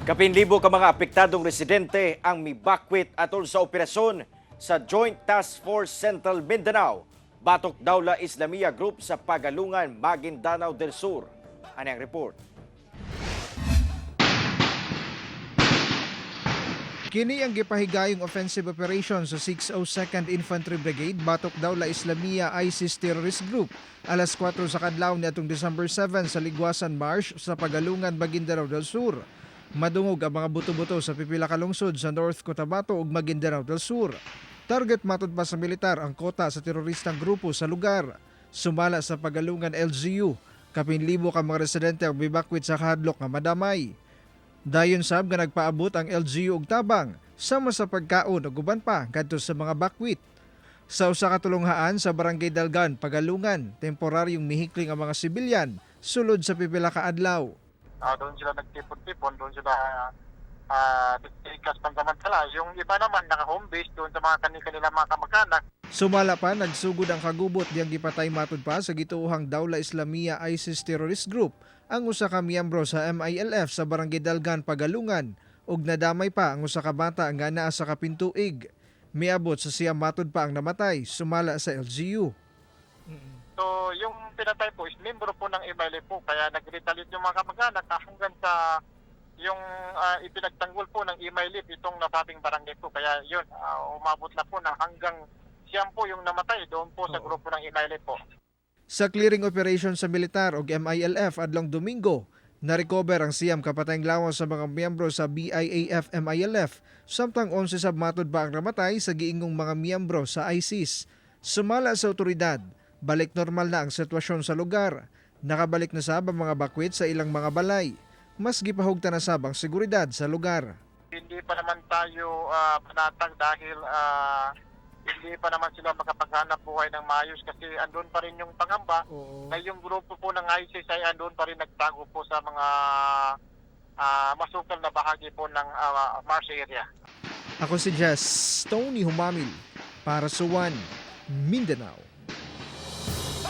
Kapinlibo ka mga apektadong residente ang mibakwit atol sa operasyon sa Joint Task Force Central Mindanao. Batok daw la Islamia Group sa Pagalungan, Maguindanao del Sur. Anong report? Kini ang gipahigayong offensive operation sa 602nd Infantry Brigade batok daw la Islamia ISIS Terrorist Group alas 4 sa kadlaw niadtong December 7 sa Ligwasan Marsh sa Pagalungan, Maguindanao del Sur. Madungog ang mga buto-buto sa pipila ka lungsod sa North Cotabato ug Maguindanao del Sur. Target matud pa sa militar ang kota sa teroristang grupo sa lugar. Sumala sa Pagalungan LGU, kapinlibo ka mga residente ang bibakwit sa kahadlok nga madamay. Dayon sab nga nagpaabot ang LGU og tabang sama sa pagkaon ug uban pa kadto sa mga bakwit. Sa usa ka tulonghaan sa Barangay Dalgan, Pagalungan, temporaryong mihikling ang mga sibilyan sulod sa pipila ka adlaw. Doon sila nagtipon-tipon, doon sila ikas pansamantala. Yung iba naman naka-home base doon sa mga kanila mga kamag-anak. Sumala pa, nagsugod ang kagubot diyang gipatay matud pa sa gituohang Dawla Islamia ISIS Terrorist Group ang usa ka miyembro sa MILF sa Barangay Dalgan, Pagalungan ug nadamay pa ang usa ka bata nga naa sa kapintuig. Miabot sa siyam matud pa ang namatay sumala sa LGU. So yung pinatay po is membro po ng MILF po, kaya nag-retaliate yung mga kamag-anak hanggang sa yung ipinagtanggol po ng MILF itong nasabing barangay po. Kaya yun, umabot na po na hanggang siyam po yung namatay doon po sa grupo ng MILF po. Sa clearing operation sa militar o MILF adlong Domingo, na-recover ang siyam kapatayng lawas sa mga miyembro sa BIAF MILF, samtang 11 sab matud pa ang namatay sa giingong mga miyembro sa ISIS. Sumala sa otoridad, balik normal na ang sitwasyon sa lugar. Nakabalik na sab ang mga bakwit sa ilang mga balay. Mas gipahugta na sab ang seguridad sa lugar. Hindi pa naman tayo panatag dahil hindi pa naman sila makapaghanap buhay ng maayos kasi andun pa rin yung pangamba na yung grupo po ng ISIS ay andun pa rin nagtago po sa mga masukal na bahagi po ng Marsh area. Ako si Jess Tony Humamil para sa One Mindanao.